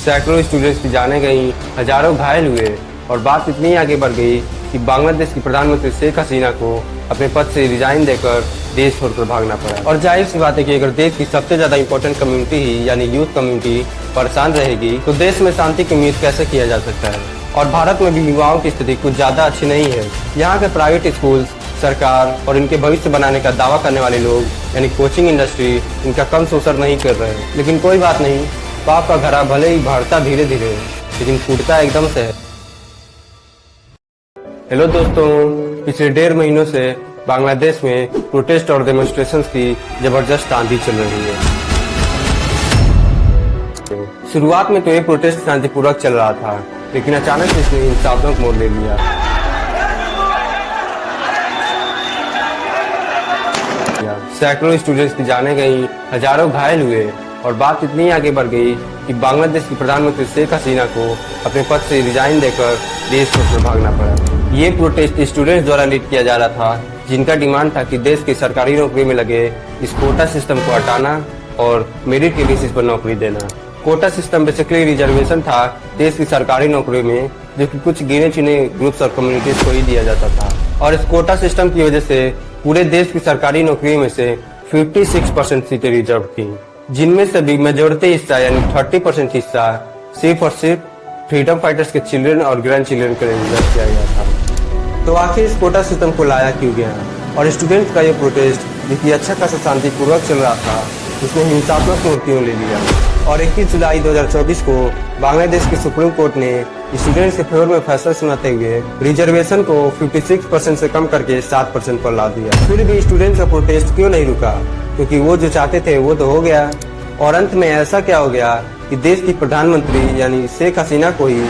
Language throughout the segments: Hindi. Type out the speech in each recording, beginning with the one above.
सैकड़ों स्टूडेंट्स की जाने गई, हजारों घायल हुए और बात इतनी आगे बढ़ गई कि बांग्लादेश की प्रधानमंत्री शेख हसीना को अपने पद से रिजाइन देकर देश छोड़कर भागना पड़ा। और जाहिर सी बात है कि अगर देश की सबसे ज्यादा इंपॉर्टेंट कम्युनिटी ही यानी यूथ कम्युनिटी परेशान रहेगी तो देश में शांति की उम्मीद कैसे किया जा सकता है। और भारत में भी युवाओं की स्थिति कुछ ज्यादा अच्छी नहीं है। यहाँ के प्राइवेट स्कूल, सरकार और इनके भविष्य बनाने का दावा करने वाले लोग यानी कोचिंग इंडस्ट्री इनका कम शोषण नहीं कर रहे हैं। लेकिन कोई बात नहीं, पाप का घड़ा भले ही बढ़ता धीरे धीरे लेकिन फूटता एकदम से है। हेलो दोस्तों, पिछले 1.5 महीनों से बांग्लादेश में प्रोटेस्ट और डेमोन्स्ट्रेशंस की जबरदस्त आंधी चल रही है। शुरुआत में तो ये प्रोटेस्ट शांतिपूर्वक चल रहा था, लेकिन अचानक से इसने हिंसात्मक मोड़ ले लिया। सैकड़ों स्टूडेंट्स की जाने गई, हजारों घायल हुए और बात इतनी आगे बढ़ गई कि बांग्लादेश की प्रधानमंत्री शेख हसीना को अपने पद से रिजाइन देकर देश छोड़कर भागना पड़ा। ये प्रोटेस्ट स्टूडेंट्स द्वारा लीड किया जा रहा था, जिनका डिमांड था कि देश की सरकारी नौकरी में लगे इस कोटा सिस्टम को हटाना और मेरिट के बेसिस पर नौकरी देना। कोटा सिस्टम बेसिकली रिजर्वेशन था देश की सरकारी नौकरी में, जो कि कुछ गिने चुने ग्रुप्स और कम्युनिटीज को ही दिया जाता था। और इस कोटा सिस्टम की वजह से पूरे देश की सरकारी नौकरी में से 56% सीटें रिजर्व थी, जिनमें से भी मेजोरिटी हिस्सा यानी 30% हिस्सा सिर्फ और सिर्फ फ्रीडम फाइटर्स के चिल्ड्रन और ग्रैंड चिल्ड्रन के लिए रिजर्व किया गया था। तो आखिर इस कोटा सिस्टम को लाया क्यों गया? और स्टूडेंट्स का ये प्रोटेस्ट जिसकी अच्छा खासा शांतिपूर्वक चल रहा था, उसने हिंसात्मक मूर्तियों ले लिया। और 21 जुलाई 2024 को बांग्लादेश की सुप्रीम कोर्ट ने स्टूडेंट्स के फेवर में फैसला सुनाते हुए रिजर्वेशन को 56% से कम करके 7% पर ला दिया। फिर भी स्टूडेंट्स का प्रोटेस्ट क्यों नहीं रुका? क्योंकि वो जो चाहते थे वो तो हो गया। और अंत में ऐसा क्या हो गया कि देश की प्रधानमंत्री यानी शेख हसीना को ही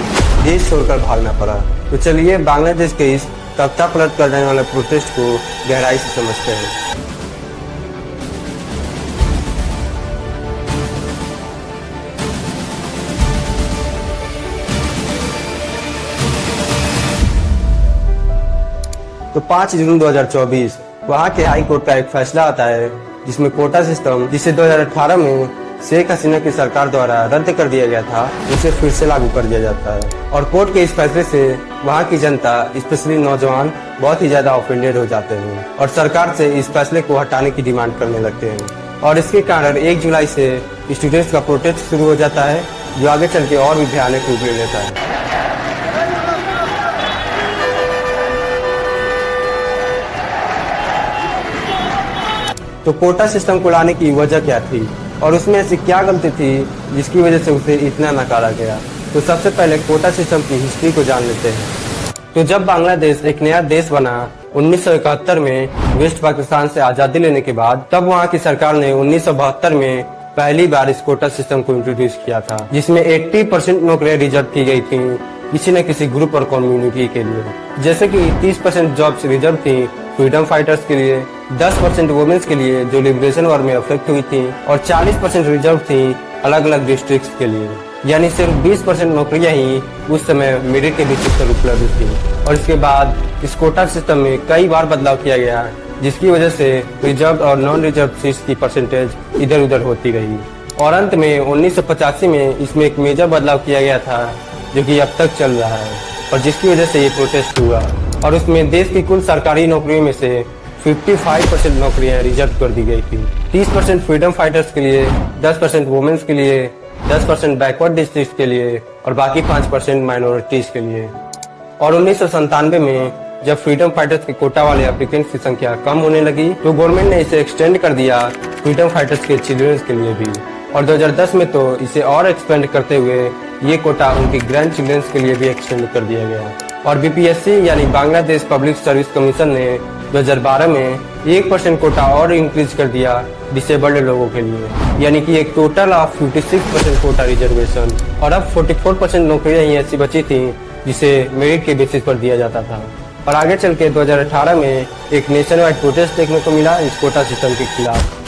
देश छोड़कर भागना पड़ा। तो चलिए बांग्लादेश के इस तख्ता पलट करने वाले प्रोटेस्ट को गहराई से समझते हैं। तो 5 जून 2024 वहाँ के हाई कोर्ट का एक फैसला आता है, जिसमें कोटा सिस्टम जिसे 2018 में शेख हसीना की सरकार द्वारा रद्द कर दिया गया था, उसे फिर से लागू कर दिया जाता है। और कोर्ट के इस फैसले से वहाँ की जनता, स्पेशली नौजवान, बहुत ही ज्यादा ऑफेंडेड हो जाते हैं और सरकार से इस फैसले को हटाने की डिमांड करने लगते हैं। और इसके कारण 1 जुलाई से स्टूडेंट्स का प्रोटेस्ट शुरू हो जाता है, जो आगे चल के और भी भयानक रूप ले लेता है। तो कोटा सिस्टम को लाने की वजह क्या थी और उसमें ऐसी क्या गलती थी जिसकी वजह से उसे इतना नकारा गया? तो सबसे पहले कोटा सिस्टम की हिस्ट्री को जान लेते हैं। तो जब बांग्लादेश एक नया देश बना 1971 में वेस्ट पाकिस्तान से आजादी लेने के बाद, तब वहाँ की सरकार ने 1972 में पहली बार इस कोटा सिस्टम को इंट्रोड्यूस किया था, जिसमें 80% नौकरियां रिजर्व की गई थी किसी न किसी ग्रुप और कम्युनिटी के लिए। जैसे कि 30% जॉब्स रिजर्व थी फ्रीडम फाइटर्स के लिए, 10% वुमेन्स के लिए जो लिबरेशन वॉर में अफेक्ट हुई थी, और 40% रिजर्व थी अलग अलग डिस्ट्रिक्ट्स के लिए। यानी सिर्फ 20% नौकरियां ही उस समय मेरिट के बेसिस पर उपलब्ध थी। और इसके बाद इस कोटा सिस्टम में कई बार बदलाव किया गया, जिसकी वजह से रिजर्व और नॉन रिजर्व सीट्स की परसेंटेज इधर उधर होती रही। और अंत में 1985 में इसमें एक मेजर बदलाव किया गया था, जो कि अब तक चल रहा है और जिसकी वजह से ये प्रोटेस्ट हुआ। और उसमें देश की कुल सरकारी नौकरियों में से 55% नौकरियां रिजर्व कर दी गई थी। 30% फ्रीडम फाइटर्स के लिए, 10% वुमेन्स के लिए, 10% बैकवर्ड डिस्ट्रिक्ट के लिए और बाकी 5% माइनॉरिटीज के लिए। और 1997 में जब फ्रीडम फाइटर्स के कोटा वाले एप्लीकेंट्स की संख्या कम होने लगी, तो गवर्नमेंट ने इसे एक्सटेंड कर दिया फ्रीडम फाइटर्स के चिल्ड्रंस के लिए भी। और 2010 में तो इसे और एक्सपेंड करते हुए ये कोटा उनके ग्रैंड चिल्ड्रंस के लिए भी एक्सटेंड कर दिया गया। और बीपीएससी यानी बांग्लादेश पब्लिक सर्विस कमीशन ने 2012 में 1% कोटा और इंक्रीज कर दिया डिसेबल्ड लोगों के लिए, यानी कि एक टोटल ऑफ 56% कोटा रिजर्वेशन। और अब 44% नौकरियां ही ऐसी बची थी जिसे मेरिट के बेसिस पर दिया जाता था। और आगे चल के 2018 में एक नेशन वाइड प्रोटेस्ट देखने को मिला इस कोटा सिस्टम के खिलाफ।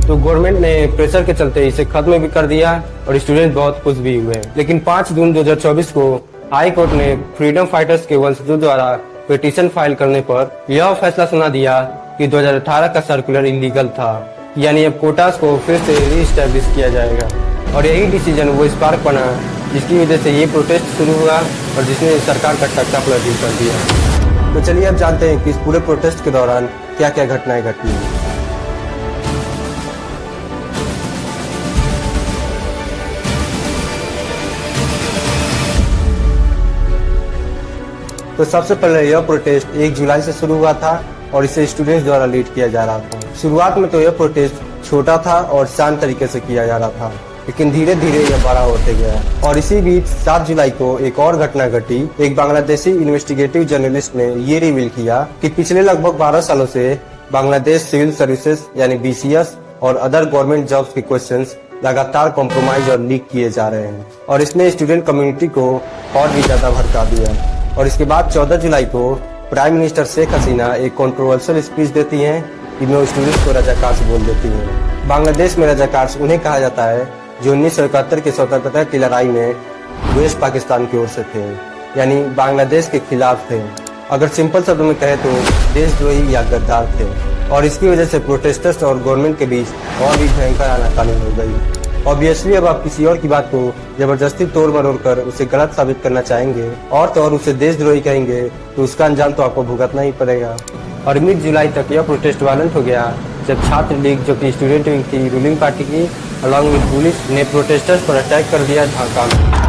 तो गवर्नमेंट ने प्रेशर के चलते इसे खत्म भी कर दिया और स्टूडेंट बहुत खुश भी हुए। लेकिन 5 जून 2024 को हाई कोर्ट ने फ्रीडम फाइटर्स के वंशजों द्वारा पिटीशन फाइल करने पर यह फैसला सुना दिया कि 2018 का सर्कुलर इलीगल था, यानी अब कोटास को फिर से रीस्टैब्लिश किया जाएगा। और यही डिसीजन वो स्पार्क बना जिसकी वजह से ये प्रोटेस्ट शुरू हुआ और जिसने सरकार का तख्ता पलट कर दिया। तो चलिए अब जानते हैं कि इस पूरे प्रोटेस्ट के दौरान क्या क्या घटनाएं घटी। तो सबसे पहले यह प्रोटेस्ट 1 जुलाई से शुरू हुआ था और इसे स्टूडेंट्स द्वारा लीड किया जा रहा था। शुरुआत में तो यह प्रोटेस्ट छोटा था और शांत तरीके से किया जा रहा था, लेकिन धीरे धीरे यह बड़ा होते गया। और इसी बीच 7 जुलाई को एक और घटना घटी। एक बांग्लादेशी इन्वेस्टिगेटिव जर्नलिस्ट ने ये रिवील किया कि पिछले लगभग 12 सालों से बांग्लादेश सिविल सर्विसेज यानी BCS और अदर गवर्नमेंट जॉब्स के क्वेश्चंस लगातार कॉम्प्रोमाइज और लीक किए जा रहे हैं, और इसने स्टूडेंट कम्युनिटी को और भी ज्यादा भड़का दिया। और इसके बाद 14 जुलाई को प्राइम मिनिस्टर शेख हसीना एक कंट्रोवर्शियल स्पीच देती हैं, जिनमें स्टूडेंट्स को रजाकार बोल देती हैं। बांग्लादेश में रजाकार उन्हें कहा जाता है जो 1971 की स्वतंत्रता की लड़ाई में वेस्ट पाकिस्तान की ओर से थे, यानी बांग्लादेश के खिलाफ थे। अगर सिंपल शब्दों में कहे तो देशद्रोही या गद्दार थे। और इसकी वजह से प्रोटेस्टर्स और गवर्नमेंट के बीच और भी भयंकर आनाकानी हो गई। ऑब्वियसली अब आप किसी और की बात को जबरदस्ती तोड़ मरोड़ कर उसे गलत साबित करना चाहेंगे और तो और उसे देशद्रोही कहेंगे तो उसका अंजाम तो आपको भुगतना ही पड़ेगा। और मिड जुलाई तक यह प्रोटेस्ट वायलेंट हो गया जब छात्र लीग, जो कि स्टूडेंट विंग थी रूलिंग पार्टी की, अलॉन्ग विद पुलिस ने प्रोटेस्टर्स पर अटैक कर दिया ढाका में।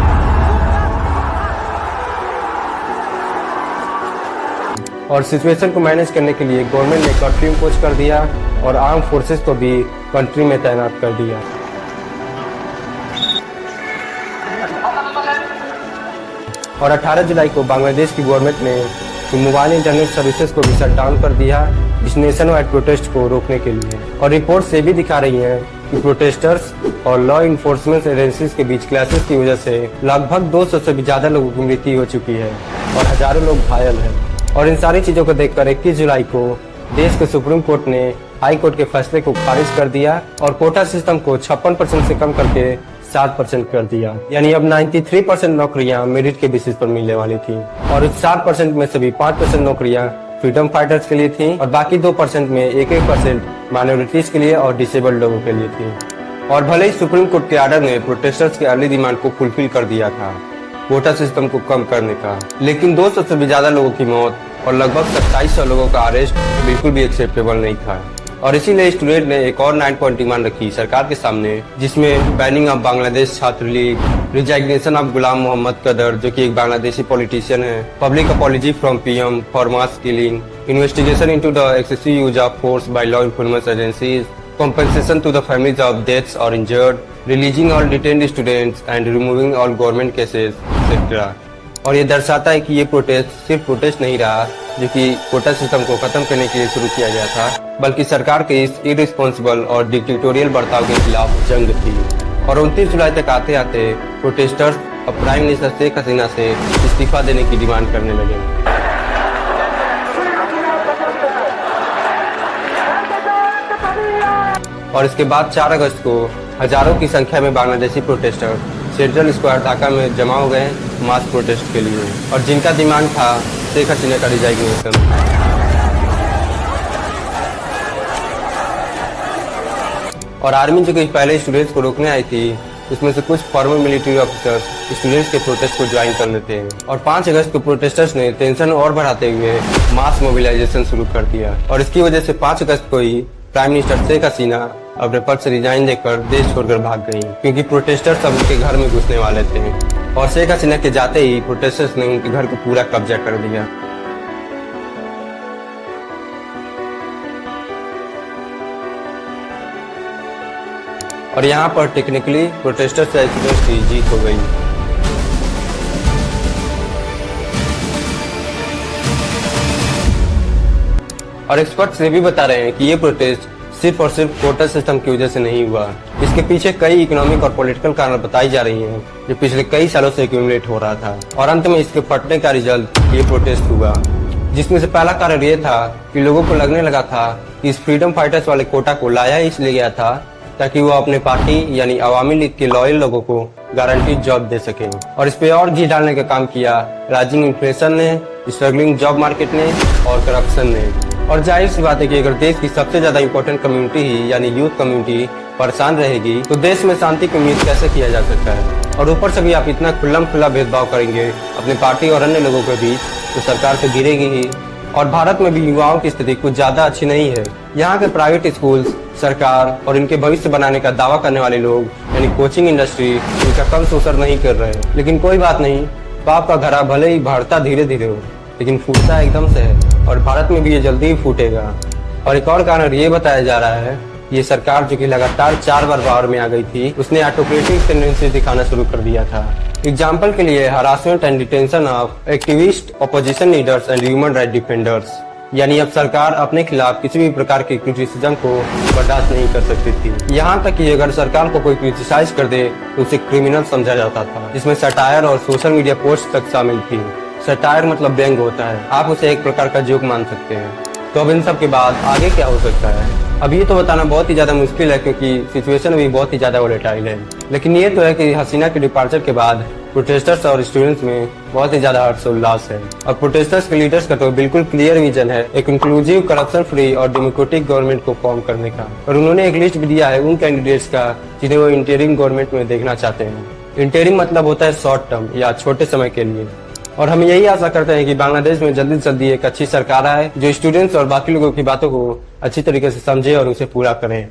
और सिचुएशन को मैनेज करने के लिए गवर्नमेंट ने कर्फ्यू इम्पोज कर दिया और आर्म फोर्सेस को भी कंट्री में तैनात कर दिया। और 18 जुलाई को बांग्लादेश की गवर्नमेंट ने मोबाइल इंटरनेट सर्विसेज को भी शट डाउन कर दिया इस नेशन वाइड प्रोटेस्ट को रोकने के लिए। और रिपोर्ट्स ये भी दिखा रही हैं कि प्रोटेस्टर्स और लॉ इन्फोर्समेंट एजेंसीज के बीच क्लैशेस की वजह से लगभग 200 से भी ज्यादा लोगों की मृत्यु हो चुकी है और हजारों लोग घायल हैं। और इन सारी चीजों को देखकर 21 जुलाई को देश के सुप्रीम कोर्ट ने हाई कोर्ट के फैसले को खारिज कर दिया और कोटा सिस्टम को 56% से कम करके 7% कर दिया। यानी अब 93% नौकरियां मेरिट के बेसिस पर मिलने वाली थी और उस 7% में से भी 5% नौकरियां फ्रीडम फाइटर्स के लिए थी और बाकी 2% में 1% माइनॉरिटीज के लिए और डिसेबल्ड लोगों के लिए थी। और भले ही सुप्रीम कोर्ट के ऑर्डर ने प्रोटेस्टर्स के अर्ली डिमांड को फुलफिल कर दिया था कोटा सिस्टम को कम करने का, लेकिन 200 से भी ज्यादा लोगों की मौत और लगभग 2700 लोगों का अरेस्ट बिल्कुल भी एक्सेप्टेबल नहीं था। और इसीलिए स्टूडेंट ने एक और 9 पॉइंट डिमांड रखी सरकार के सामने, जिसमें बैनिंग ऑफ बांग्लादेश छात्र लीग, रिजाइग्नेशन ऑफ गुलाम मोहम्मद कदर जो कि एक बांग्लादेशी पॉलिटिशियन है, public apology from PM for mass killing, investigation into the excessive use of force by law enforcement agencies, compensation to the families of deaths or injured, releasing all detained students and removing all government cases, etc. और ये दर्शाता है कि ये प्रोटेस्ट सिर्फ प्रोटेस्ट नहीं रहा जो कि कोटा सिस्टम को खत्म करने के लिए शुरू किया गया था, बल्कि सरकार के इस इररिस्पॉन्सिबल और डिक्टेटोरियल बर्ताव के खिलाफ जंग थी। और 29 जुलाई तक आते आते प्रोटेस्टर्स अब प्राइम मिनिस्टर शेख हसीना से इस्तीफा देने की डिमांड करने लगे। और इसके बाद 4 अगस्त को हजारों की संख्या में Bangladeshi protester central square Dhaka में जमा हो गए मास प्रोटेस्ट के लिए, और जिनका डिमांड था शेख हसीना का रिजाइग्नेशन। और आर्मी जो कि पहले स्टूडेंट्स को रोकने आई थी, उसमें से कुछ फॉर्मर मिलिट्री ऑफिसर्स स्टूडेंट्स के प्रोटेस्ट को ज्वाइन कर लेते हैं। और 5 अगस्त को प्रोटेस्टर्स ने टेंशन और बढ़ाते हुए मास मोबिलाइजेशन शुरू कर दिया, और इसकी वजह से 5 अगस्त को ही प्राइम मिनिस्टर शेख हसीना अपने पद से रिजाइन देकर देश छोड़कर भाग गई, क्योंकि प्रोटेस्टर्स अब उनके घर में घुसने वाले थे। और शेख हसीना के जाते ही प्रोटेस्टर्स ने उनके घर को पूरा कब्जा कर दिया। और यहाँ पर टेक्निकली प्रोटेस्टर्स या स्टूडेंट्स की जीत हो गई। और एक्सपर्ट्स ये भी बता रहे हैं कि ये प्रोटेस्ट सिर्फ और सिर्फ कोटा सिस्टम की वजह से नहीं हुआ। इसके पीछे कई इकोनॉमिक और पॉलिटिकल कारण बताई जा रही हैं जो पिछले कई सालों से एक्यूमुलेट हो रहा था। और अंत में इसके फटने का रिजल्ट ये प्रोटेस्ट हुआ, जिसमें से पहला कारण ये था कि लोगों को लगने लगा था कि इस फ्रीडम फाइटर्स वाले कोटा को लाया इसलिए गया था ताकि वो अपने पार्टी यानी अवामी लीग के लॉयल लोगों को गारंटीड जॉब दे सके। और इस पे और घी डालने का काम किया राइजिंग इन्फ्लेशन ने, स्ट्रगलिंग जॉब मार्केट ने और करप्शन ने। और जाहिर सी बात है कि अगर देश की सबसे ज्यादा इम्पोर्टेंट कम्युनिटी ही यानी यूथ कम्युनिटी परेशान रहेगी तो देश में शांति की उम्मीद कैसे किया जा सकता है। और ऊपर से भी आप इतना खुल्लम खुल्ला भेदभाव करेंगे अपने पार्टी और अन्य लोगों के बीच तो सरकार तो गिरेगी ही। और भारत में भी युवाओं की स्थिति कुछ ज्यादा अच्छी नहीं है। यहाँ के प्राइवेट स्कूल्स, सरकार और इनके भविष्य बनाने का दावा करने वाले लोग यानी कोचिंग इंडस्ट्री इनका कम शोषण नहीं कर रहे हैं। लेकिन कोई बात नहीं, पाप का घड़ा भले ही बढ़ता धीरे धीरे हो लेकिन फूटता एकदम से है और भारत में भी ये जल्दी ही फूटेगा। और एक और कारण ये बताया जा रहा है, ये सरकार जो कि लगातार 4 बार पावर में आ गई थी उसने ऑटोक्रेटिक टेंडेंसी दिखाना शुरू कर दिया था। एग्जाम्पल के लिए harassment and detention of activist, opposition leaders and human right defenders, यानी अब सरकार अपने खिलाफ किसी भी प्रकार के क्रिटिसिज्म को बर्दाश्त नहीं कर सकती थी। यहाँ तक कि अगर सरकार को कोई क्रिटिसाइज कर दे तो उसे क्रिमिनल समझा जाता था, जिसमें सटायर और सोशल मीडिया पोस्ट तक शामिल थी। सटायर मतलब व्यंग होता है, आप उसे एक प्रकार का जोक मान सकते हैं। तो अब इन सब के बाद आगे क्या हो सकता है, अब ये तो बताना बहुत ही ज्यादा मुश्किल है क्योंकि सिचुएशन अभी बहुत ही ज्यादा वोलेटाइल है। लेकिन ये तो है कि हसीना के डिपार्चर के बाद प्रोटेस्टर्स और स्टूडेंट्स में बहुत ही ज्यादा हर्षोल्लास है। और प्रोटेस्टर्स के लीडर्स का तो बिल्कुल क्लियर विजन है एक इंक्लूसिव, करप्शन फ्री और डेमोक्रेटिक गवर्नमेंट को फॉर्म करने का। और उन्होंने एक लिस्ट भी दिया है उन कैंडिडेट्स का जिन्हें वो इंटरिम गवर्नमेंट में देखना चाहते हैं। इंटरिम मतलब होता है शॉर्ट टर्म या छोटे समय के लिए। और हम यही आशा करते हैं कि बांग्लादेश में जल्दी से जल्दी एक अच्छी सरकार आए जो स्टूडेंट्स और बाकी लोगों की बातों को अच्छी तरीके से समझे और उसे पूरा करें।